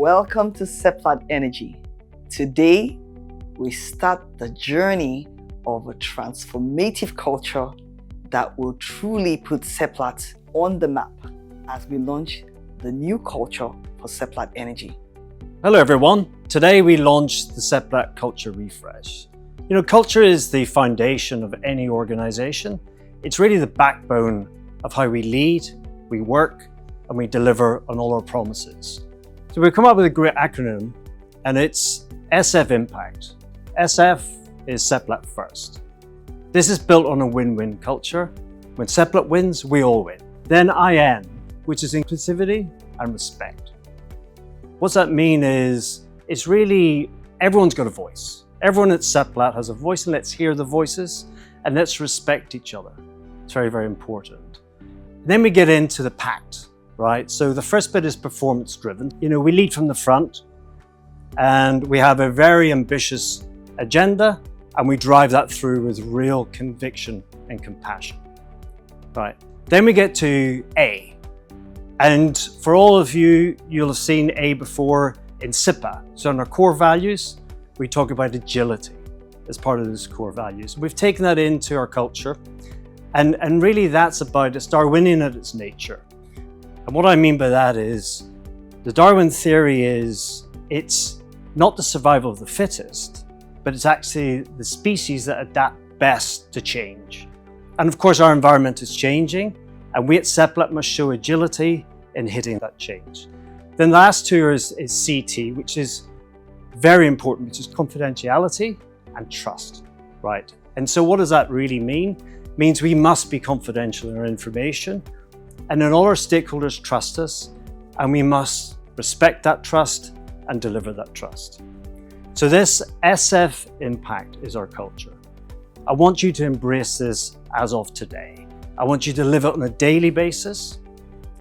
Welcome to SEPLAT Energy. Today, we start the journey of a transformative culture that will truly put SEPLAT on the map as we launch the new culture for SEPLAT Energy. Hello everyone. Today we launched the SEPLAT Culture Refresh. Culture is the foundation of any organization. It's really the backbone of how we lead, we work, and we deliver on all our promises. So we've come up with a great acronym, and it's SF InPACT. SF is SEPLAT first. This is built on a win-win culture. When SEPLAT wins, we all win. Then IN, which is inclusivity and respect. What's that mean is, it's really, everyone's got a voice. Everyone at SEPLAT has a voice, and let's hear the voices, and let's respect each other. It's very, very important. And then we get into the PACT, right? So the first bit is performance driven. We lead from the front, and we have a very ambitious agenda, and we drive that through with real conviction and compassion, right? Then we get to A. And for all of you, you'll have seen A before in SIPA. So in our core values, we talk about agility as part of those core values. We've taken that into our culture, and really that's about, it's Darwinian at its nature. And what I mean by that is, the Darwin theory is, it's not the survival of the fittest, but it's actually the species that adapt best to change. And of course, our environment is changing, and we at SEPLAT must show agility in hitting that change. Then the last two is CT, which is very important, which is confidentiality and trust, right? And so what does that really mean? It means we must be confidential in our information, and then all our stakeholders trust us, and we must respect that trust and deliver that trust. So this SF InPACT is our culture. I want you to embrace this as of today. I want you to live it on a daily basis.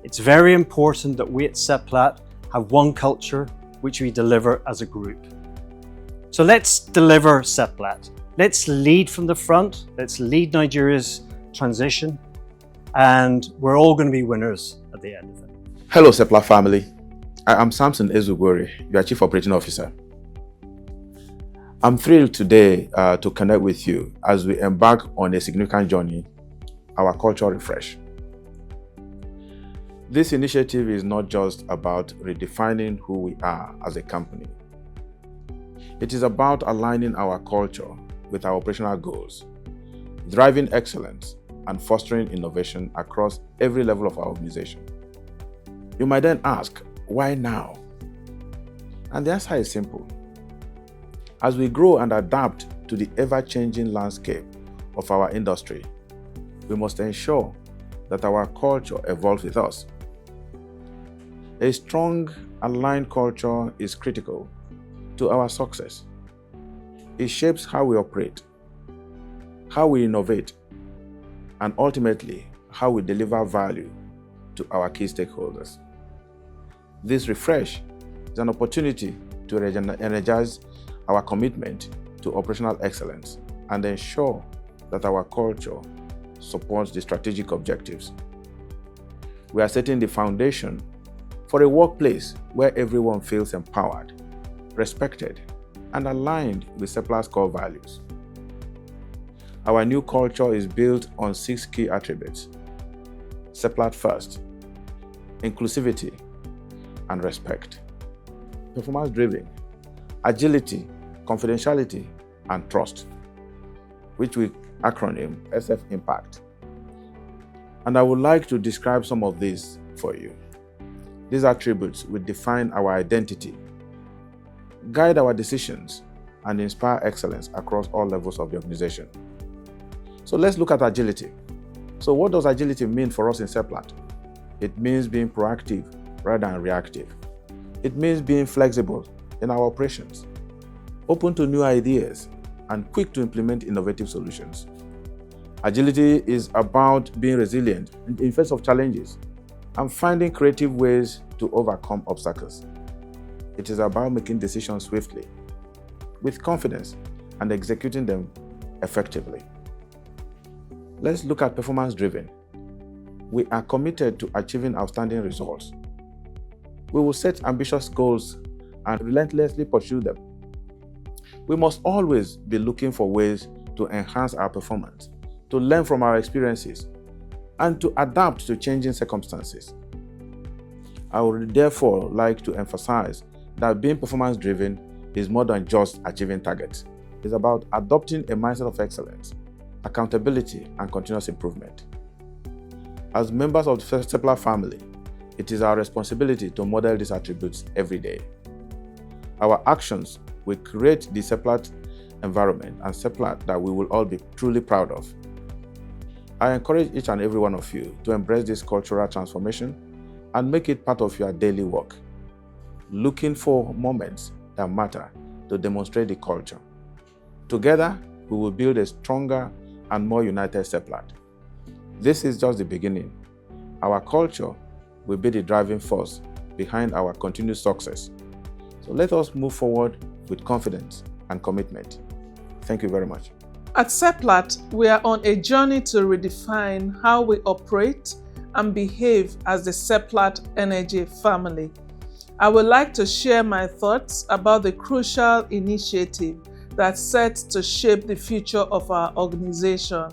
It's very important that we at SEPLAT have one culture which we deliver as a group. So let's deliver SEPLAT. Let's lead from the front. Let's lead Nigeria's transition, and we're all going to be winners at the end of it. Hello SEPLAT family. I am Samson Ezugwori, your Chief Operating Officer. I'm thrilled today to connect with you as we embark on a significant journey, our culture refresh. This initiative is not just about redefining who we are as a company. It is about aligning our culture with our operational goals, driving excellence, and fostering innovation across every level of our organization. You might then ask, why now? And the answer is simple. As we grow and adapt to the ever-changing landscape of our industry, we must ensure that our culture evolves with us. A strong, aligned culture is critical to our success. It shapes how we operate, how we innovate, and ultimately, how we deliver value to our key stakeholders. This refresh is an opportunity to energize our commitment to operational excellence and ensure that our culture supports the strategic objectives. We are setting the foundation for a workplace where everyone feels empowered, respected, and aligned with SEPLAT's core values. Our new culture is built on 6 key attributes: SEPLAT first, inclusivity, and respect, performance-driven, agility, confidentiality, and trust, which we acronym SF InPACT. And I would like to describe some of these for you. These attributes will define our identity, guide our decisions, and inspire excellence across all levels of the organization. So let's look at agility. So what does agility mean for us in SEPLAT? It means being proactive rather than reactive. It means being flexible in our operations, open to new ideas, and quick to implement innovative solutions. Agility is about being resilient in face of challenges and finding creative ways to overcome obstacles. It is about making decisions swiftly, with confidence, and executing them effectively. Let's look at performance-driven. We are committed to achieving outstanding results. We will set ambitious goals and relentlessly pursue them. We must always be looking for ways to enhance our performance, to learn from our experiences, and to adapt to changing circumstances. I would therefore like to emphasize that being performance-driven is more than just achieving targets. It's about adopting a mindset of excellence, accountability, and continuous improvement. As members of the SEPLAT family, it is our responsibility to model these attributes every day. Our actions will create the SEPLAT environment and SEPLAT that we will all be truly proud of. I encourage each and every one of you to embrace this cultural transformation and make it part of your daily work, looking for moments that matter to demonstrate the culture. Together, we will build a stronger and more united SEPLAT. This is just the beginning. Our culture will be the driving force behind our continued success. So let us move forward with confidence and commitment. Thank you very much. At SEPLAT, we are on a journey to redefine how we operate and behave as the SEPLAT Energy family. I would like to share my thoughts about the crucial initiative that's set to shape the future of our organization,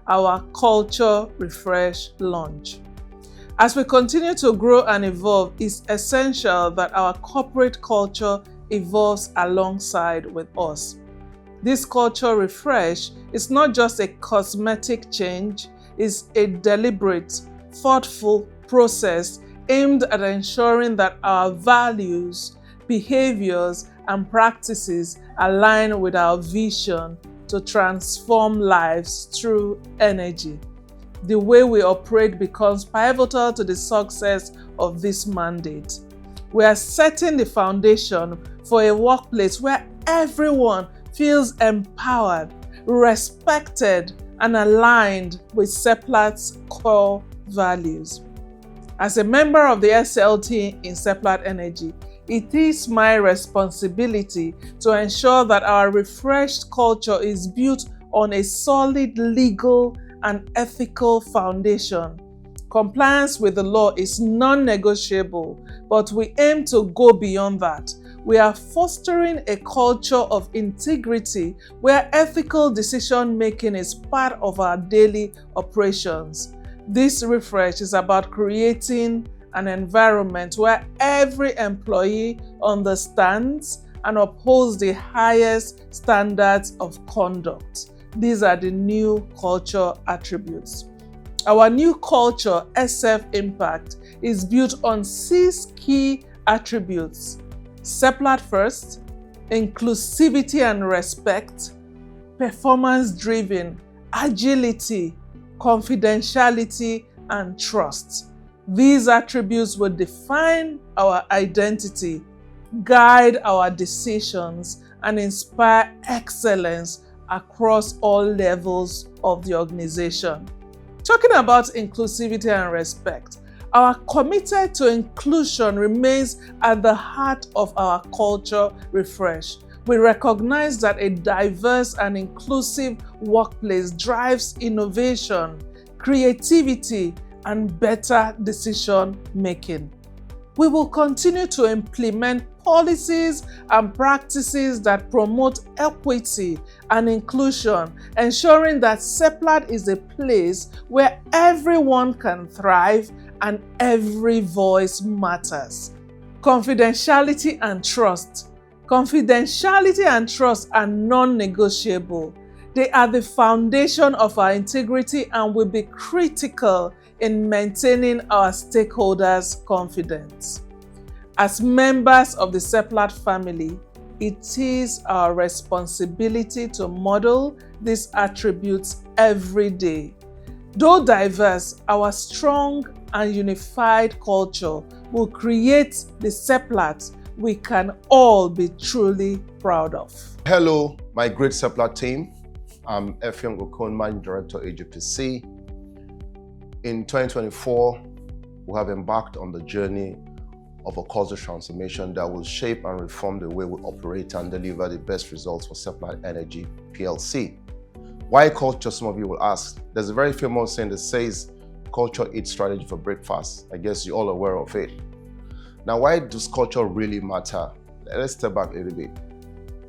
our Culture Refresh launch. As we continue to grow and evolve, it's essential that our corporate culture evolves alongside with us. This culture refresh is not just a cosmetic change, it's a deliberate, thoughtful process aimed at ensuring that our values, behaviors, and practices align with our vision to transform lives through energy. The way we operate becomes pivotal to the success of this mandate. We are setting the foundation for a workplace where everyone feels empowered, respected, and aligned with SEPLAT's core values. As a member of the SLT in SEPLAT Energy, it is my responsibility to ensure that our refreshed culture is built on a solid legal and ethical foundation. Compliance with the law is non-negotiable, but we aim to go beyond that. We are fostering a culture of integrity where ethical decision-making is part of our daily operations. This refresh is about creating an environment where every employee understands and upholds the highest standards of conduct. These are the new culture attributes. Our new culture, SF InPACT, is built on 6 key attributes: SEPLAT first, inclusivity and respect, performance-driven, agility, confidentiality, and trust. These attributes will define our identity, guide our decisions, and inspire excellence across all levels of the organization. Talking about inclusivity and respect, our commitment to inclusion remains at the heart of our culture refresh. We recognize that a diverse and inclusive workplace drives innovation, creativity, and better decision making. We will continue to implement policies and practices that promote equity and inclusion, ensuring that SEPLAT is a place where everyone can thrive and every voice matters. Confidentiality and trust. Confidentiality and trust are non-negotiable. They are the foundation of our integrity and will be critical in maintaining our stakeholders' confidence. As members of the SEPLAT family, it is our responsibility to model these attributes every day. Though diverse, our strong and unified culture will create the SEPLAT we can all be truly proud of. Hello, my great SEPLAT team. I'm Effiong Okon, Managing Director, AGPC. In 2024, we have embarked on the journey of a culture transformation that will shape and reform the way we operate and deliver the best results for SEPLAT Energy PLC. Why culture, some of you will ask? There's a very famous saying that says, culture eats strategy for breakfast. I guess you're all aware of it. Now, why does culture really matter? let's step back a little bit.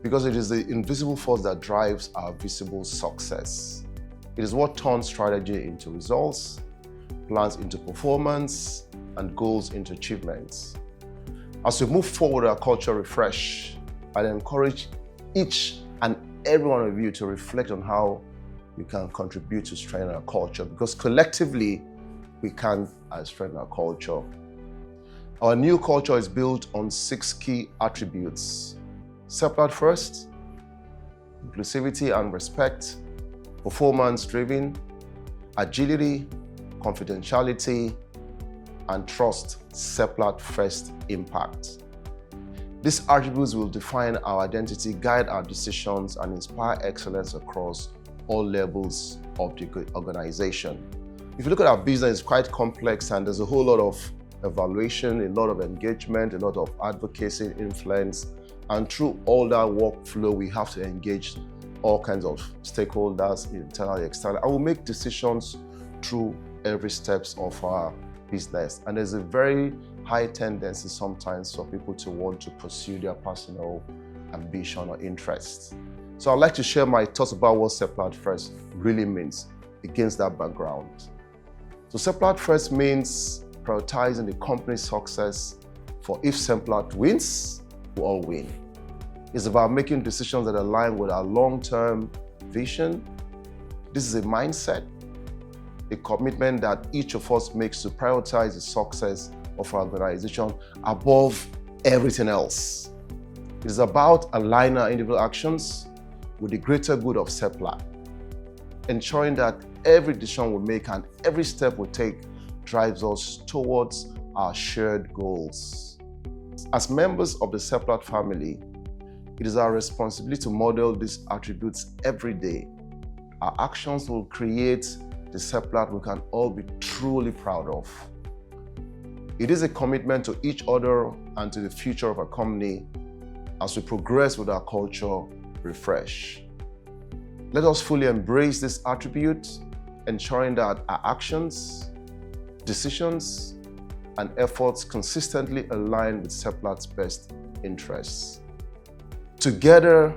Because it is the invisible force that drives our visible success. It is what turns strategy into results, plans into performance, and goals into achievements. As we move forward with our culture refresh, I'd encourage each and every one of you to reflect on how you can contribute to strengthen our culture, because collectively we can strengthen our culture. Our new culture is built on 6 key attributes: SEPLAT first, inclusivity and respect, performance-driven, agility, confidentiality, and trust. SEPLAT first impact. These attributes will define our identity, guide our decisions, and inspire excellence across all levels of the organization. If you look at our business, it's quite complex, and there's a whole lot of evaluation, a lot of engagement, a lot of advocacy, influence, and through all that workflow, we have to engage all kinds of stakeholders, internally, externally, and we'll make decisions through every steps of our business. And there's a very high tendency sometimes for people to want to pursue their personal ambition or interests. So I'd like to share my thoughts about what SEPLAT first really means against that background. So SEPLAT first means prioritizing the company's success, for if SEPLAT wins, we all win. It's about making decisions that align with our long-term vision. This is a mindset, a commitment that each of us makes to prioritize the success of our organization above everything else. It is about aligning our individual actions with the greater good of SEPLAT, ensuring that every decision we make and every step we take drives us towards our shared goals. As members of the SEPLAT family, it is our responsibility to model these attributes every day. Our actions will create the SEPLAT we can all be truly proud of. It is a commitment to each other and to the future of our company as we progress with our culture refresh. Let us fully embrace this attribute, ensuring that our actions, decisions, and efforts consistently align with SEPLAT's best interests. Together,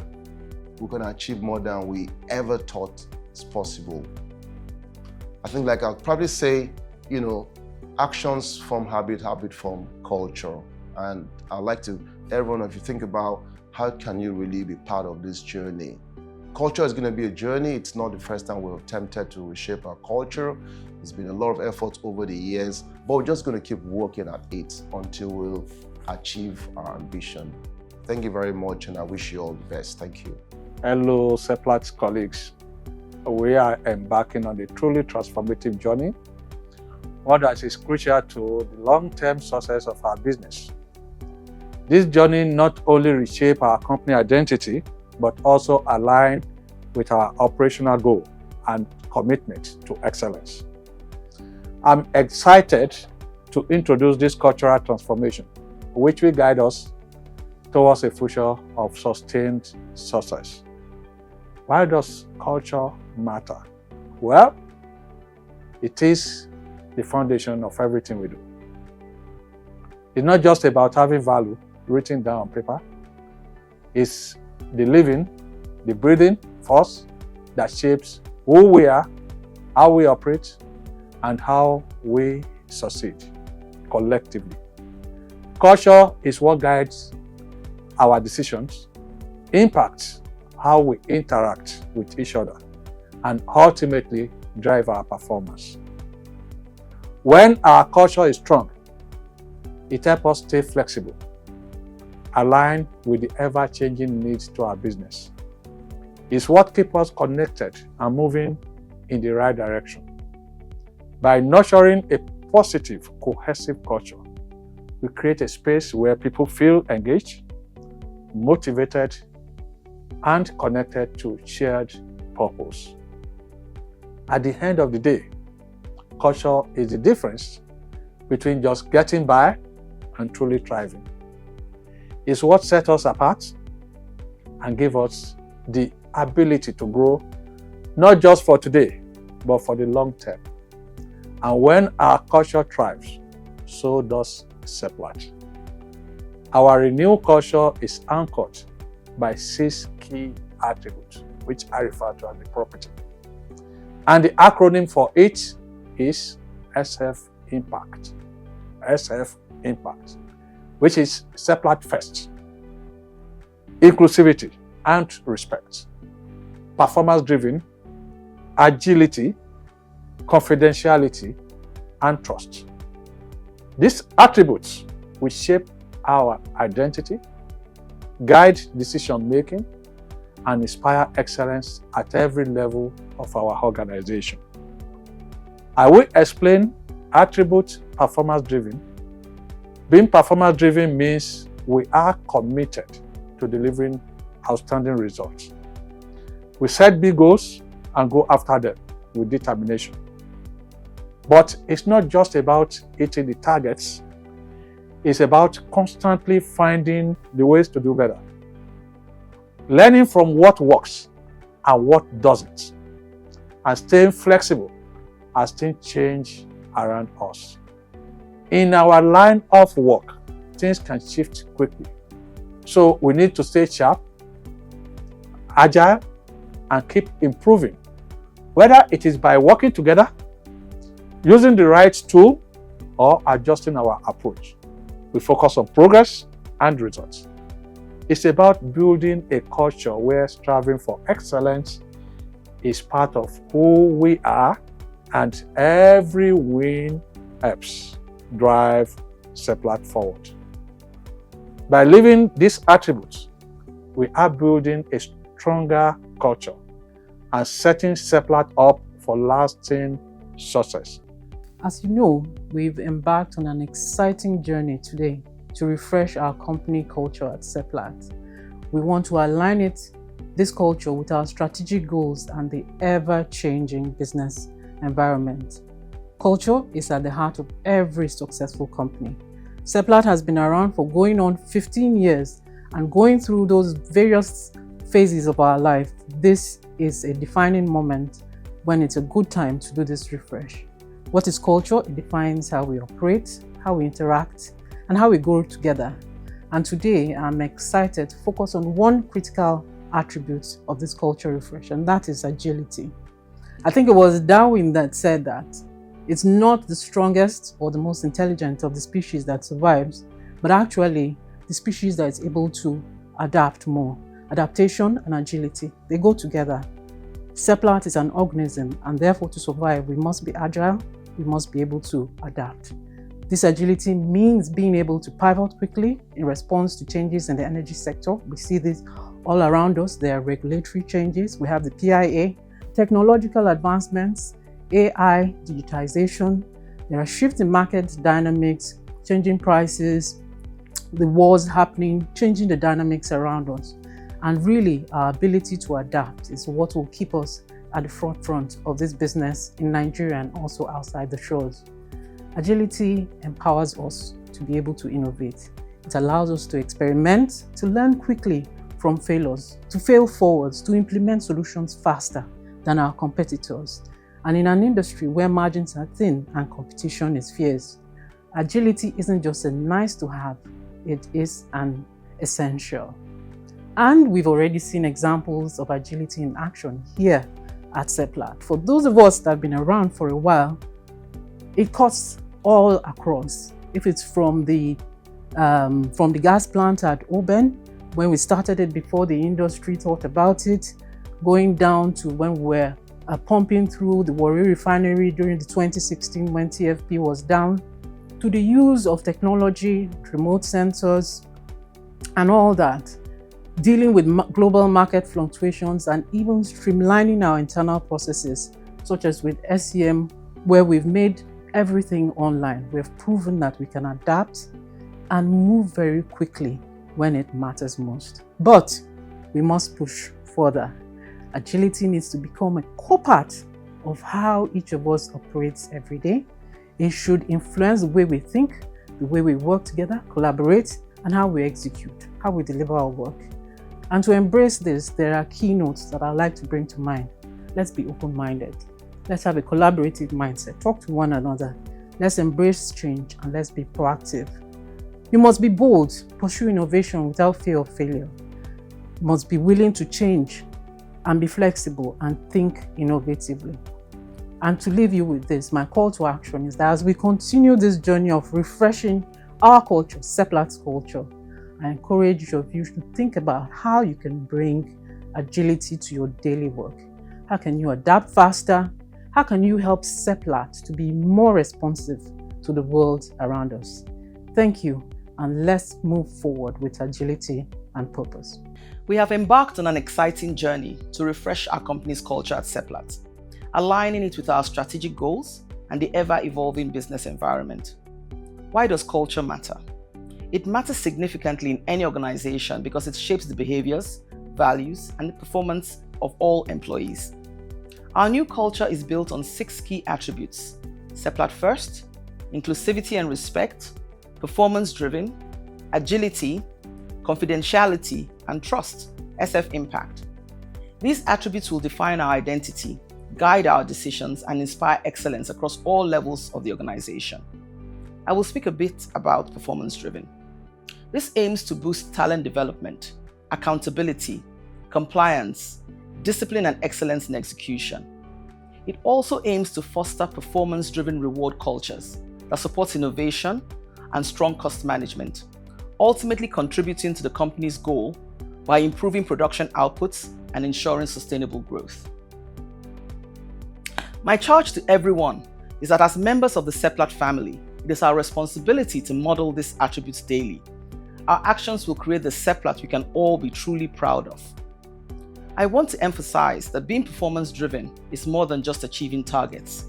we can achieve more than we ever thought is possible. I think, like I'll probably say, actions form habit, habit form culture. And I'd like to, every one of you, think about how can you really be part of this journey. Culture is going to be a journey. It's not the first time we've attempted to reshape our culture. There's been a lot of effort over the years, but we're just going to keep working at it until we'll achieve our ambition. Thank you very much, and I wish you all the best. Thank you. Hello, SEPLAT colleagues. We are embarking on a truly transformative journey, one that is crucial to the long-term success of our business. This journey not only reshapes our company identity, but also align with our operational goal and commitment to excellence. I'm excited to introduce this cultural transformation, which will guide us towards a future of sustained success. Why does culture matter? Well, it is the foundation of everything we do. It's not just about having value written down on paper. It's the living, the breathing force that shapes who we are, how we operate, and how we succeed collectively. Culture is what guides our decisions, impacts how we interact with each other, and ultimately drive our performance. When our culture is strong, it helps us stay flexible, aligned with the ever-changing needs to our business. It's what keeps us connected and moving in the right direction. By nurturing a positive, cohesive culture, we create a space where people feel engaged, motivated, and connected to shared purpose. At the end of the day, culture is the difference between just getting by and truly thriving. It's what sets us apart and gives us the ability to grow, not just for today, but for the long term. And when our culture thrives, so does SEPLAT. Our renewed culture is anchored by 6 key attributes, which I refer to as the property. And the acronym for it is SF InPACT. SF InPACT, which is SEPLAT first, inclusivity and respect, performance-driven, agility, confidentiality, and trust. These attributes will shape our identity, guide decision-making, and inspire excellence at every level of our organization. I will explain attribute performance-driven. Being performance-driven means we are committed to delivering outstanding results. We set big goals and go after them with determination. But it's not just about hitting the targets. It's about constantly finding the ways to do better. Learning from what works and what doesn't, and staying flexible as things change around us. In our line of work, things can shift quickly. So we need to stay sharp, agile, and keep improving. Whether it is by working together, using the right tool, or adjusting our approach. We focus on progress and results. It's about building a culture where striving for excellence is part of who we are, and every win helps drive SEPLAT forward. By living these attributes, we are building a stronger culture and setting SEPLAT up for lasting success. As you know, we've embarked on an exciting journey today to refresh our company culture at SEPLAT. We want to align this culture with our strategic goals and the ever-changing business environment. Culture is at the heart of every successful company. SEPLAT has been around for going on 15 years, and going through those various phases of our life, this is a defining moment when it's a good time to do this refresh. What is culture? It defines how we operate, how we interact, and how we grow together. And today, I'm excited to focus on one critical attribute of this culture refresh, and that is agility. I think it was Darwin that said that it's not the strongest or the most intelligent of the species that survives, but actually the species that is able to adapt more. Adaptation and agility, they go together. SEPLAT is an organism, and therefore to survive, we must be agile, we must be able to adapt. This agility means being able to pivot quickly in response to changes in the energy sector. We see this all around us. There are regulatory changes. We have the PIA, technological advancements, AI, digitization. There are shifts in market dynamics, changing prices, the wars happening, changing the dynamics around us. And really, our ability to adapt is what will keep us at the forefront of this business in Nigeria and also outside the shores. Agility empowers us to be able to innovate. It allows us to experiment, to learn quickly from failures, to fail forwards, to implement solutions faster than our competitors. And in an industry where margins are thin and competition is fierce, agility isn't just a nice to have, it is an essential. And we've already seen examples of agility in action here at SEPLAT. For those of us that have been around for a while, it cuts all across. If it's from the gas plant at Oben, when we started it before the industry thought about it, going down to when we were pumping through the Warri refinery during the 2016 when TFP was down, to the use of technology, remote sensors, and all that, dealing with global market fluctuations and even streamlining our internal processes, such as with SEM, where we've made everything online. We've proven that we can adapt and move very quickly when it matters most. But we must push further. Agility needs to become a core part of how each of us operates every day. It should influence the way we think, the way we work together, collaborate, and how we execute, how we deliver our work. And to embrace this, there are keynotes that I'd like to bring to mind. Let's be open-minded. Let's have a collaborative mindset. Talk to one another. Let's embrace change and let's be proactive. You must be bold, pursue innovation without fear of failure. You must be willing to change and be flexible and think innovatively. And to leave you with this, my call to action is that as we continue this journey of refreshing our culture, SEPLAT's culture, I encourage each of you to think about how you can bring agility to your daily work. How can you adapt faster? How can you help SEPLAT to be more responsive to the world around us? Thank you, and let's move forward with agility and purpose. We have embarked on an exciting journey to refresh our company's culture at SEPLAT, aligning it with our strategic goals and the ever-evolving business environment. Why does culture matter? It matters significantly in any organization because it shapes the behaviors, values, and the performance of all employees. Our new culture is built on 6 key attributes: SEPLAT first, inclusivity and respect, performance-driven, agility, confidentiality, and trust, SF InPACT. These attributes will define our identity, guide our decisions, and inspire excellence across all levels of the organization. I will speak a bit about performance-driven. This aims to boost talent development, accountability, compliance, discipline, and excellence in execution. It also aims to foster performance-driven reward cultures that supports innovation and strong cost management, ultimately contributing to the company's goal by improving production outputs and ensuring sustainable growth. My charge to everyone is that as members of the SEPLAT family, it is our responsibility to model these attributes daily. Our actions will create the SEPLAT we can all be truly proud of. I want to emphasize that being performance-driven is more than just achieving targets.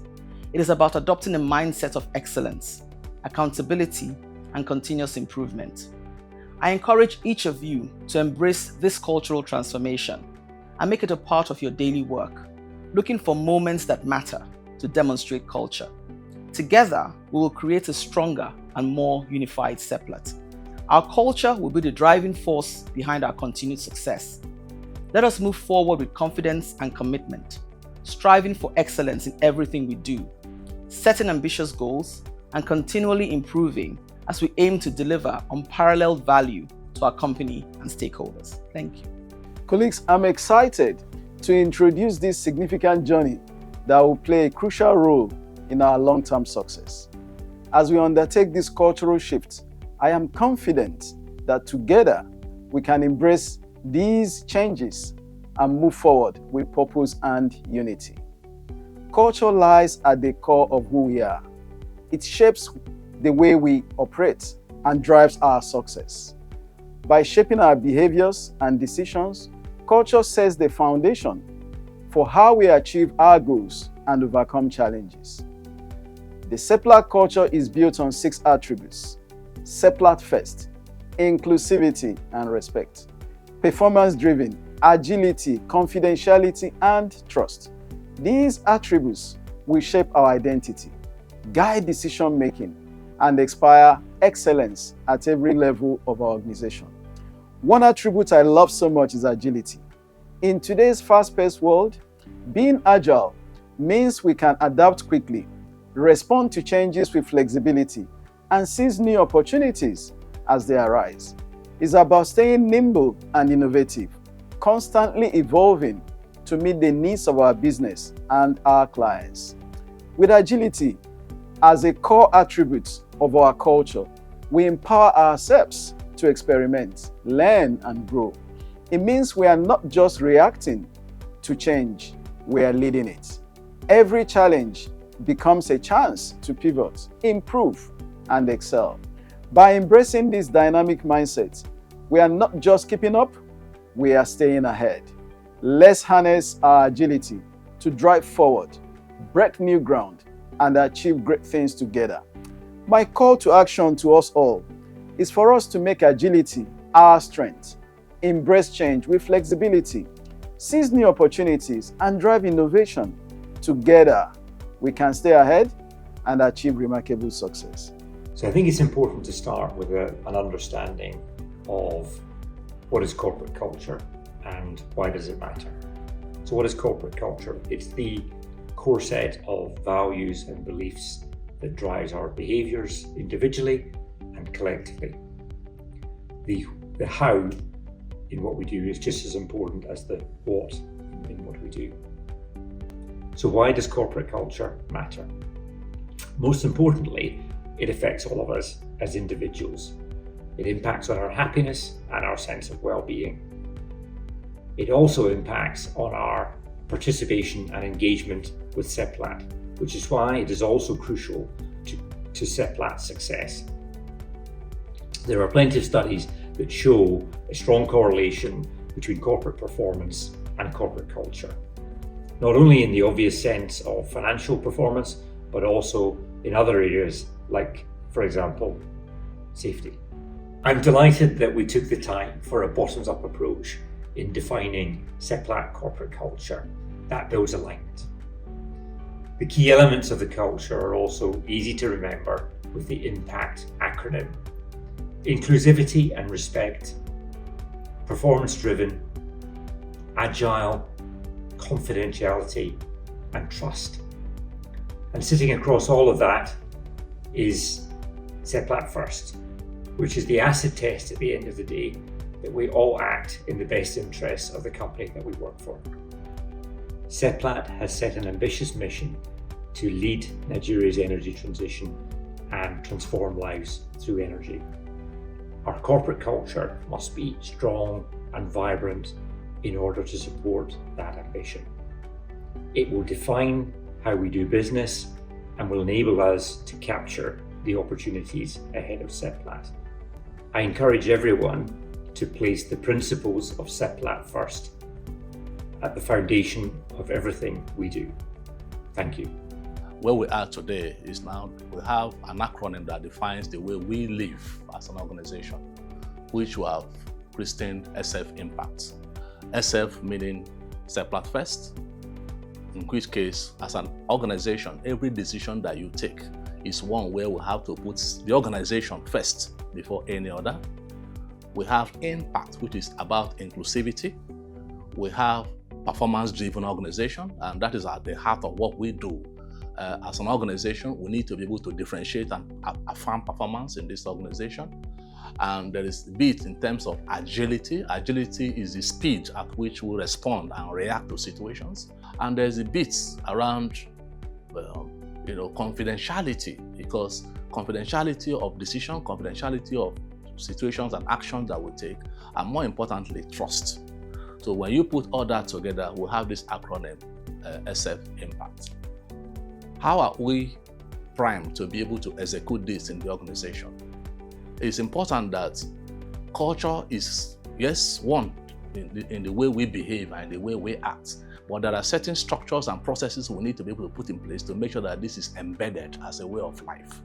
It is about adopting a mindset of excellence, accountability, and continuous improvement. I encourage each of you to embrace this cultural transformation and make it a part of your daily work, looking for moments that matter to demonstrate culture. Together, we will create a stronger and more unified SEPLAT. Our culture will be the driving force behind our continued success. Let us move forward with confidence and commitment, striving for excellence in everything we do, setting ambitious goals, and continually improving as we aim to deliver unparalleled value to our company and stakeholders. Thank you. Colleagues, I'm excited to introduce this significant journey that will play a crucial role in our long-term success. As we undertake this cultural shift, I am confident that together we can embrace these changes and move forward with purpose and unity. Culture lies at the core of who we are. It shapes the way we operate and drives our success. By shaping our behaviors and decisions, culture sets the foundation for how we achieve our goals and overcome challenges. The SEPLAT culture is built on 6 attributes: SEPLAT first, inclusivity and respect, performance-driven, agility, confidentiality, and trust. These attributes will shape our identity, guide decision-making, and inspire excellence at every level of our organization. One attribute I love so much is agility. In today's fast-paced world, being agile means we can adapt quickly, respond to changes with flexibility, and seize new opportunities as they arise. It's about staying nimble and innovative, constantly evolving to meet the needs of our business and our clients. With agility as a core attribute of our culture, we empower ourselves to experiment, learn, and grow. It means we are not just reacting to change, we are leading it. Every challenge becomes a chance to pivot, improve, and excel. By embracing this dynamic mindset, we are not just keeping up, we are staying ahead. Let's harness our agility to drive forward, break new ground, and achieve great things together. My call to action to us all is for us to make agility our strength, embrace change with flexibility, seize new opportunities, and drive innovation. Together, we can stay ahead and achieve remarkable success. So I think it's important to start with an understanding of what is corporate culture and why does it matter. So what is corporate culture? It's the core set of values and beliefs that drives our behaviours individually and collectively. the how in what we do is just as important as the what in what we do. So why does corporate culture matter? Most importantly, it affects all of us as individuals. It impacts on our happiness and our sense of well-being. It also impacts on our participation and engagement with SEPLAT, which is why it is also crucial to SEPLAT's success. There are plenty of studies that show a strong correlation between corporate performance and corporate culture, not only in the obvious sense of financial performance, but also in other areas like, for example, safety. I'm delighted that we took the time for a bottoms-up approach in defining SEPLAT corporate culture that builds alignment. The key elements of the culture are also easy to remember with the IMPACT acronym: inclusivity and respect, performance-driven, agile, confidentiality, and trust. And sitting across all of that is SEPLAT First, which is the acid test at the end of the day that we all act in the best interests of the company that we work for. SEPLAT has set an ambitious mission to lead Nigeria's energy transition and transform lives through energy. Our corporate culture must be strong and vibrant in order to support that ambition. It will define how we do business and will enable us to capture the opportunities ahead of SEPLAT. I encourage everyone to place the principles of SEPLAT First at the foundation of everything we do. Thank you. Where we are today is now we have an acronym that defines the way we live as an organization, which we have christened SF InPACT. SF meaning SEPLAT First, in which case, as an organization, every decision that you take is one where we have to put the organization first before any other. We have IMPACT, which is about inclusivity. We have performance-driven organization, and that is at the heart of what we do. As an organization, we need to be able to differentiate and affirm performance in this organization. And there is a bit in terms of agility. Agility is the speed at which we respond and react to situations. And there's a bit around confidentiality, because confidentiality of decision, confidentiality of situations and actions that we take, and more importantly, trust. So when you put all that together, we have this acronym, SF IMPACT. How are we primed to be able to execute this in the organization? It's important that culture is, yes, one, in the way we behave and the way we act, but there are certain structures and processes we need to be able to put in place to make sure that this is embedded as a way of life.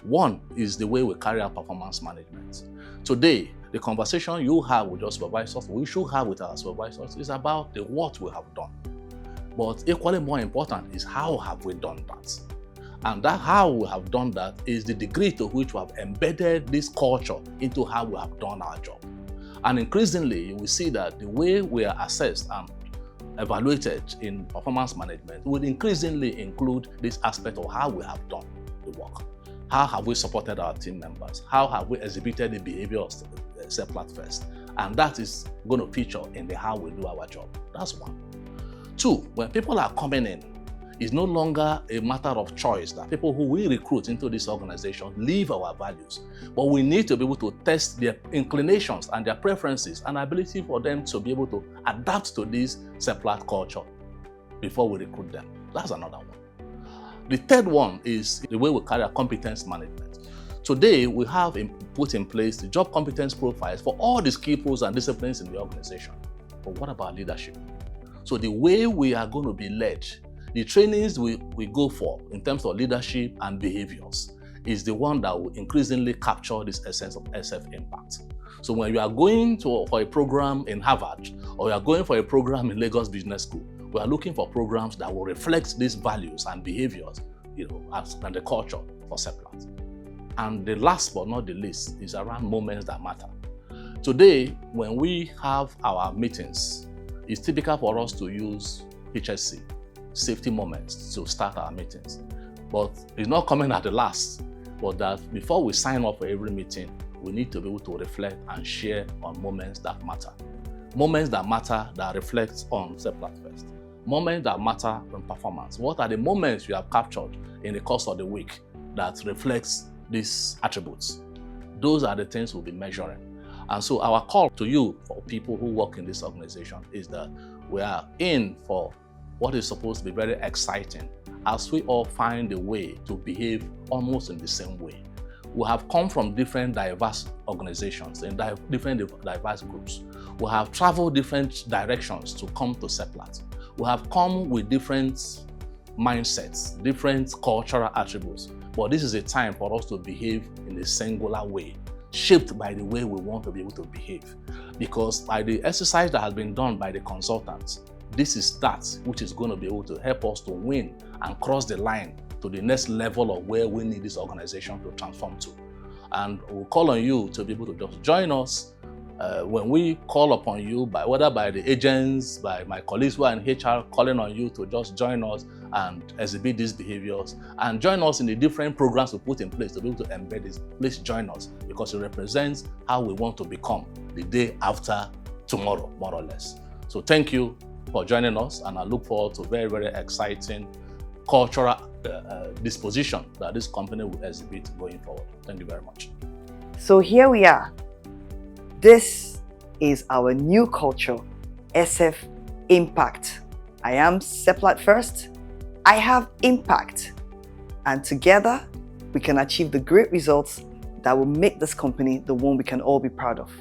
One is the way we carry out performance management. Today, the conversation you have with your supervisors, we should have with our supervisors, is about the what we have done. But equally more important is how have we done that? And that how we have done that is the degree to which we have embedded this culture into how we have done our job. And increasingly, we see that the way we are assessed and evaluated in performance management will increasingly include this aspect of how we have done the work. How have we supported our team members? How have we exhibited the behavior of SEPLAT First? And that is going to feature in the how we do our job. That's one. Two, when people are coming in, it's no longer a matter of choice that people who we recruit into this organization live our values. But we need to be able to test their inclinations and their preferences and ability for them to be able to adapt to this SEPLAT culture before we recruit them. That's another one. The third one is the way we carry out competence management. Today, we have put in place the job competence profiles for all the skill pools and disciplines in the organization. But what about leadership? So the way we are going to be led, the trainings we go for in terms of leadership and behaviors is the one that will increasingly capture this essence of SF IMPACT. So when you are going for a program in Harvard or you are going for a program in Lagos Business School, we are looking for programs that will reflect these values and behaviors, and the culture for SEPLAT. And the last but not the least is around moments that matter. Today, when we have our meetings, it's typical for us to use HSC, safety moments, to start our meetings. But it's not coming at the last, but that before we sign up for every meeting, we need to be able to reflect and share on moments that matter. Moments that matter that reflect on SEPLAT first. Moments that matter on performance. What are the moments you have captured in the course of the week that reflects these attributes? Those are the things we'll be measuring. And so our call to you, for people who work in this organization, is that we are in for what is supposed to be very exciting as we all find a way to behave almost in the same way. We have come from different diverse organizations and different diverse groups. We have traveled different directions to come to SEPLAT. We have come with different mindsets, different cultural attributes. But this is a time for us to behave in a singular way, shaped by the way we want to be able to behave. Because by the exercise that has been done by the consultants, this is that which is going to be able to help us to win and cross the line to the next level of where we need this organization to transform to. And we'll call on you to be able to just join us when we call upon you, whether by the agents, by my colleagues who are in HR, calling on you to just join us and exhibit these behaviors, and join us in the different programs we put in place to be able to embed this. Please join us, because it represents how we want to become the day after tomorrow, more or less. So thank you for joining us, and I look forward to very, very exciting cultural disposition that this company will exhibit going forward. Thank you very much. So here we are. This is our new culture, SF InPACT. I am SEPLAT first. I have impact. And together, we can achieve the great results that will make this company the one we can all be proud of.